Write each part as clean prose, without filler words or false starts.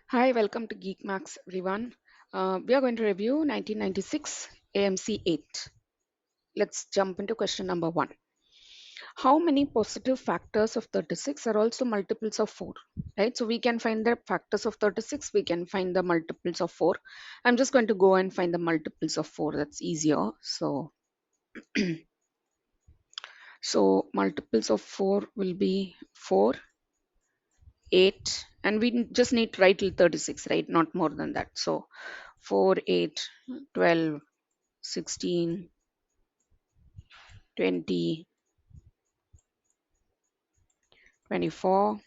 Hi, welcome to Geek Max, everyone. We are going to review 1996 AMC8. Let's jump into question number one. How many positive factors of 36 are also multiples of 4? Right, so we can find the factors of 36, we can find the multiples of 4. I'm just going to go and find the multiples of 4, that's easier. So multiples of 4 will be 4, 8, and we just need to write till 36, right? Not more than that. So 4, 8, 12, 16, 20, 24,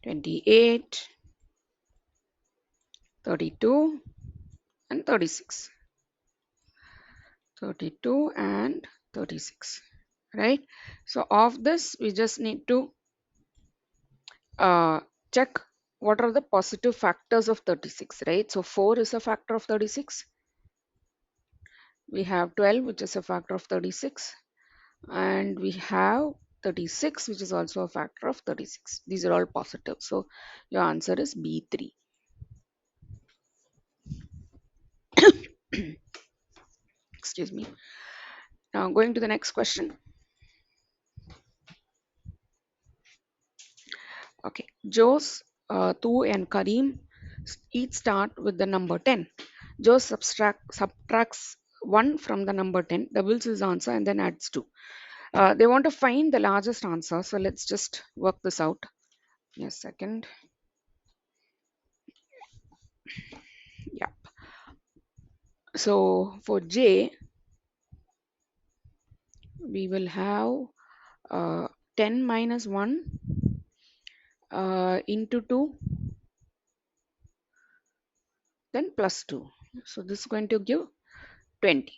28, 32, and 36. 32 and 36, right? So of this, we just need to check what are the positive factors of 36, right? So 4 is a factor of 36. We have 12, which is a factor of 36. And we have 36, which is also a factor of 36. These are all positive. So your answer is B3. Excuse me. Now going to the next question. Okay, Jose, Tu and Karim each start with the number 10. Jose subtracts 1 from the number 10, doubles his answer, and then adds 2. They want to find the largest answer, so let's just work this out. Yes, second. Yeah. So for J, we will have 10 minus 1 into 2, then plus 2. So this is going to give 20,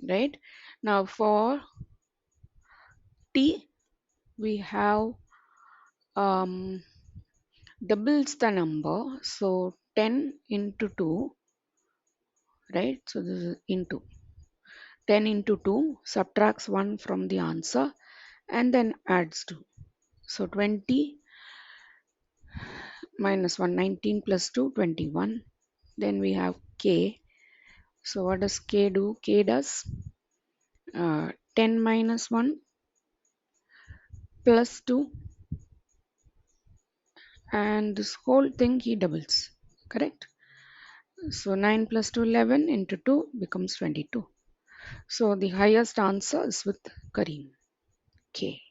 right? Now for T, we have doubles the number. So 10 into 2, right? So this is into 10 into 2, subtracts 1 from the answer, and then adds 2. So 20 minus 1, 19 plus 2, 21. Then we have K. So what does K do? K does 10 minus 1 plus 2, and this whole thing he doubles, correct? So 9 plus 2, 11 into 2 becomes 22. So the highest answer is with Kareem, K.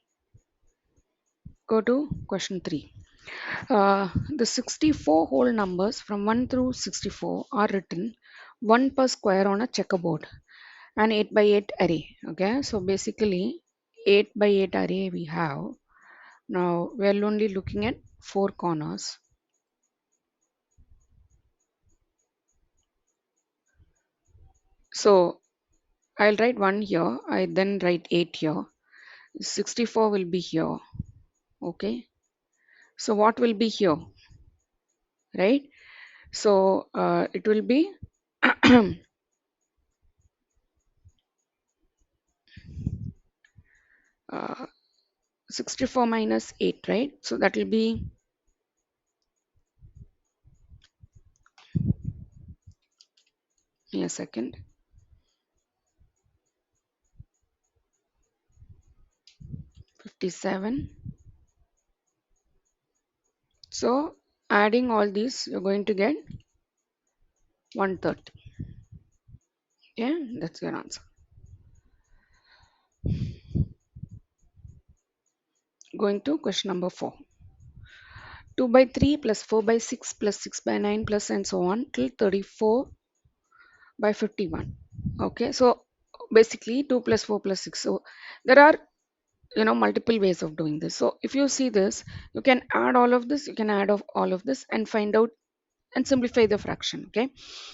Go to question 3. The 64 whole numbers from 1 through 64 are written 1 per square on a checkerboard, an 8 by 8 array. Okay, so basically 8 by 8 array we have. Now we're only looking at 4 corners. So I'll write 1 here, I then write 8 here. 64 will be here. Okay, so what will be here, right? So it will be 64 minus 8, right? So that will be a second. 57. So adding all these, you're going to get 130. Yeah, that's your answer. Going to question number 4. 2 by 3 plus 4 by 6 plus 6 by 9 plus and so on till 34 by 51. Okay, so basically 2 plus 4 plus 6. So there are multiple ways of doing this. So if you see this, you can add all of this, you can add of all of this and find out and simplify the fraction. Okay,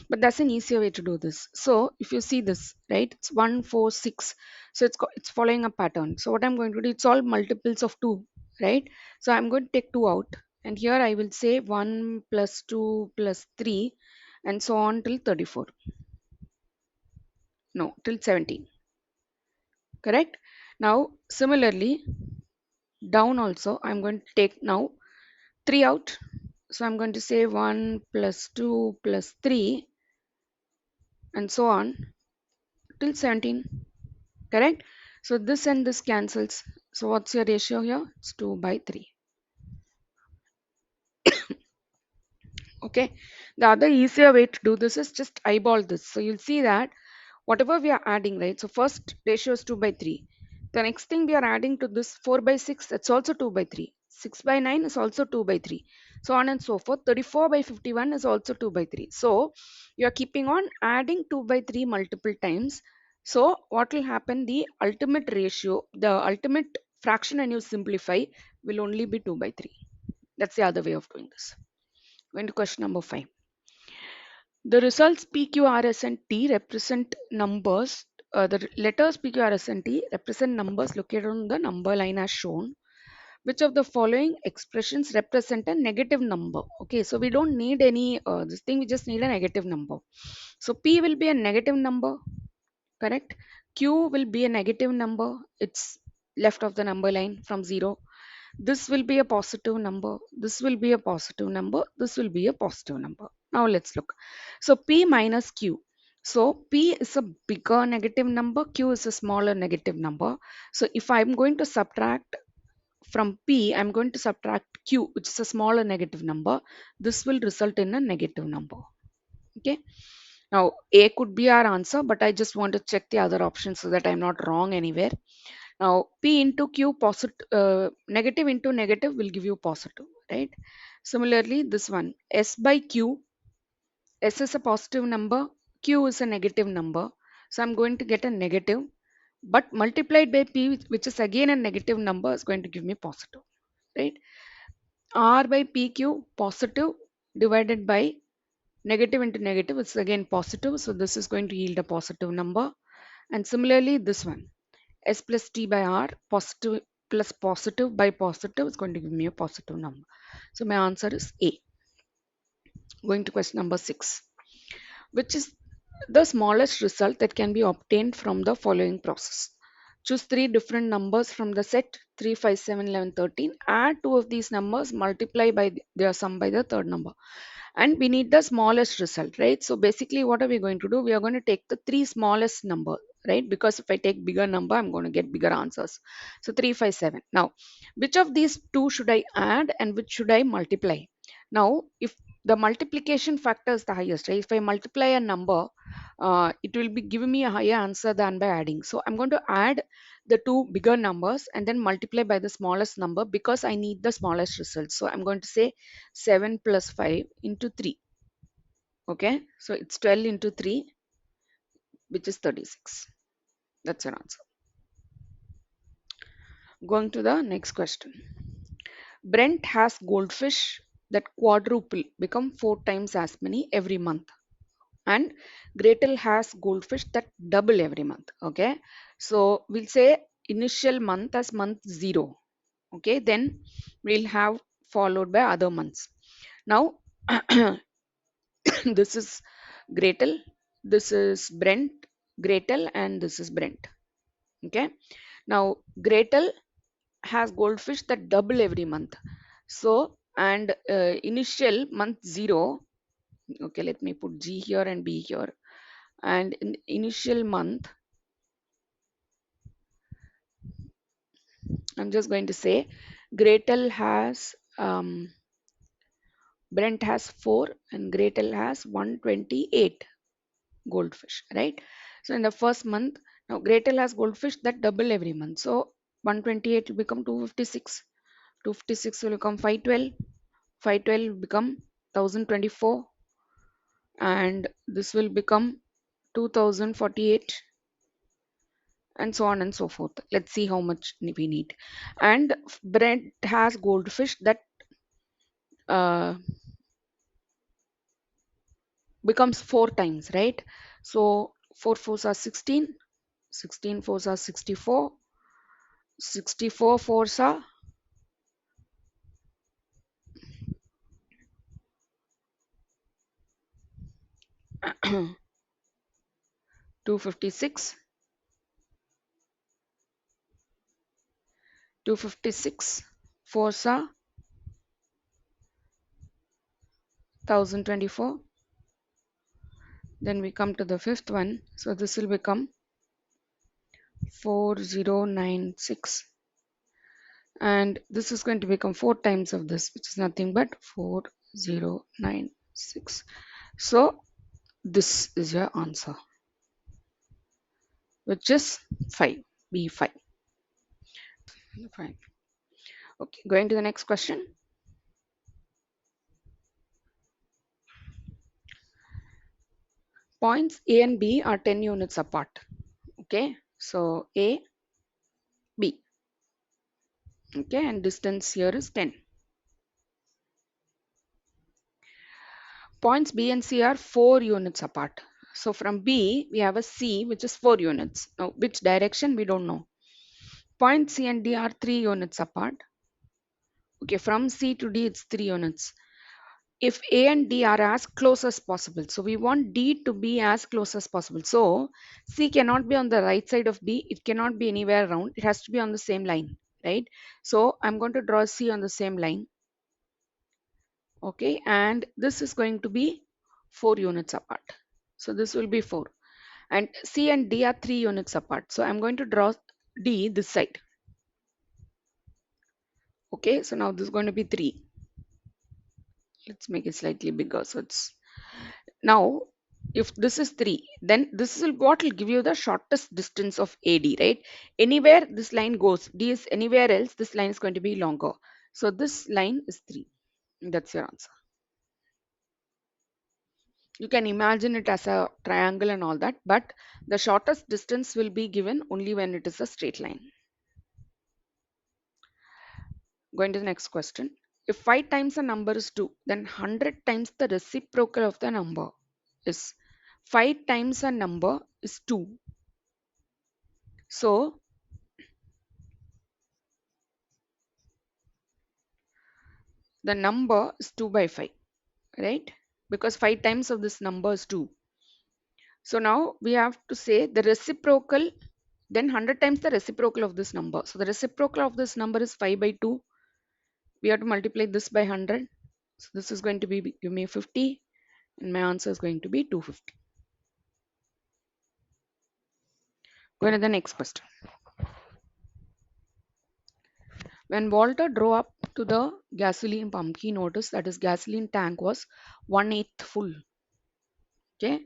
but that's an easier way to do this. So if you see this, right, it's 1 4 6. So it's following a pattern. So what I'm going to do, it's all multiples of 2, right? So I'm going to take 2 out, and here I will say 1 plus 2 plus 3 and so on till 34. No, till 17, correct? Now similarly down also I'm going to take now 3 out, So I'm going to say 1 plus 2 plus 3 and so on till 17. Correct? So this and this cancels. So what's your ratio here? It's 2 by 3. Okay. The other easier way to do this is just eyeball this. So you'll see that whatever we are adding, right? So first ratio is 2 by 3. The next thing we are adding to this 4 by 6, that's also 2 by 3. 6 by 9 is also 2 by 3. So on and so forth. 34 by 51 is also 2 by 3. So you are keeping on adding 2 by 3 multiple times. So what will happen? The ultimate ratio, the ultimate fraction when you simplify will only be 2 by 3. That's the other way of doing this. Going to question number 5. The results P, Q, R, S, and T represent numbers. The letters P, Q, R, S, and T represent numbers located on the number line as shown. Which of the following expressions represent a negative number? Okay, so we don't need any this thing. We just need a negative number. So P will be a negative number, correct? Q will be a negative number. It's left of the number line from 0. This will be a positive number. This will be a positive number. This will be a positive number. Now let's look. So P minus Q. So P is a bigger negative number. Q is a smaller negative number. So if I'm going to subtract from P, I'm going to subtract Q, which is a smaller negative number. This will result in a negative number. Okay. Now A could be our answer, but I just want to check the other options so that I'm not wrong anywhere. Now, P into Q positive, negative into negative will give you positive, right? Similarly, this one, S by Q, S is a positive number, Q is a negative number. So I'm going to get a negative, but multiplied by P, which is again a negative number, is going to give me positive, right? R by PQ, positive divided by negative into negative, it's again positive. So this is going to yield a positive number. And similarly, this one. S plus T by R, positive plus positive by positive is going to give me a positive number. So my answer is A. Going to question number 6. Which is the smallest result that can be obtained from the following process? Choose 3 different numbers from the set 3, 5, 7, 11, 13. Add 2 of these numbers, multiply by their sum by the third number. And we need the smallest result, right? So basically what are we going to do? We are going to take the 3 smallest number, right? Because if I take bigger number, I'm going to get bigger answers. So 3, 5, 7. Now, which of these two should I add and which should I multiply? Now, if the multiplication factor is the highest, right? If I multiply a number, it will be giving me a higher answer than by adding. So I'm going to add the two bigger numbers and then multiply by the smallest number because I need the smallest result. So I'm going to say 7 plus 5 into 3. Okay, so it's 12 into 3, which is 36. That's your answer. Going to the next question. Brent has goldfish that quadruple, become 4 times as many every month. And Gretel has goldfish that double every month. Okay, so we'll say initial month as month 0. Okay, then we'll have followed by other months. Now, this is Gretel, this is Brent, Gretel, and this is Brent. Okay, now Gretel has goldfish that double every month. So, and initial month 0. Okay, let me put G here and B here. And in initial month, I'm just going to say Gretel has Brent has 4 and Gretel has 128 goldfish, right? So in the first month, now Gretel has goldfish that double every month. So 128 will become 256. 256 will become 512. 512 will become 1024. And this will become 2048 and so on and so forth. Let's see how much we need. And Brent has goldfish that uh, becomes 4 times, right? So 4 fours are 16, 16 fours are 64, 64 fours are 256, 256 fours are 1024. Then we come to the fifth one. So this will become 4096. And this is going to become 4 times of this, which is nothing but 4096. So this is your answer, which is 5, B5. Fine. Okay, going to the next question. Points A and B are 10 units apart. Okay, so A, B. Okay, and distance here is 10. Points B and C are 4 units apart. So from B, we have a C, which is 4 units. Now, which direction, we don't know. Points C and D are 3 units apart. Okay, from C to D, it's 3 units. If A and D are as close as possible, so we want D to be as close as possible. So C cannot be on the right side of B. It cannot be anywhere around. It has to be on the same line, right? So I'm going to draw C on the same line. Okay, and this is going to be 4 units apart. So this will be 4. And C and D are 3 units apart. So I'm going to draw D this side. Okay, so now this is going to be 3. Let's make it slightly bigger. So it's now if this is 3, then this is what will give you the shortest distance of AD, right? Anywhere this line goes, D is anywhere else, this line is going to be longer. So this line is 3. That's your answer. You can imagine it as a triangle and all that, but the shortest distance will be given only when it is a straight line. Going to the next question. If 5 times a number is 2, then 100 times the reciprocal of the number is 5 times a number is 2. So the number is 2 by 5, right? Because 5 times of this number is 2. So now we have to say the reciprocal, then 100 times the reciprocal of this number. So the reciprocal of this number is 5 by 2. We have to multiply this by 100. So this is going to be give me 50, and my answer is going to be 250. Go to the next question. When Walter drove up to the gasoline pump, he noticed that his gasoline tank was 1/8 full. Okay,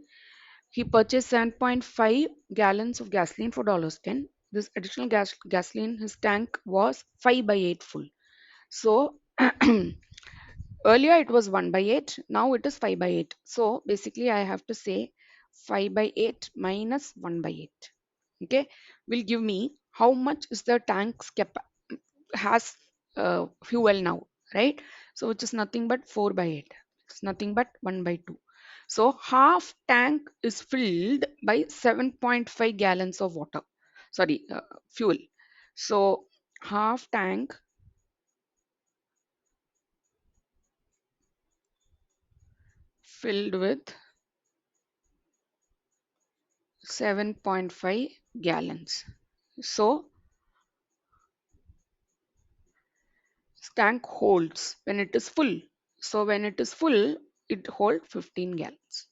he purchased 7.5 gallons of gasoline for $10. This additional gasoline, his tank was 5 by 8 full. So earlier it was 1 by 8, now it is 5 by 8. So basically I have to say 5 by 8 minus 1 by 8. Okay, will give me how much is the tank's has fuel now, right? So which is nothing but 4 by 8. It's nothing but 1 by 2. So half tank is filled by 7.5 gallons of water. Sorry, fuel. So half tank filled with 7.5 gallons. So tank holds when it is full. So when it is full, it holds 15 gallons.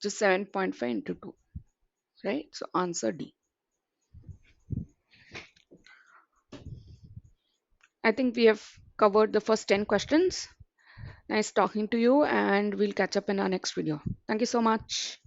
Just 7.5 into 2, right? So answer D. I think we have covered the first 10 questions. Nice talking to you, and we'll catch up in our next video. Thank you so much.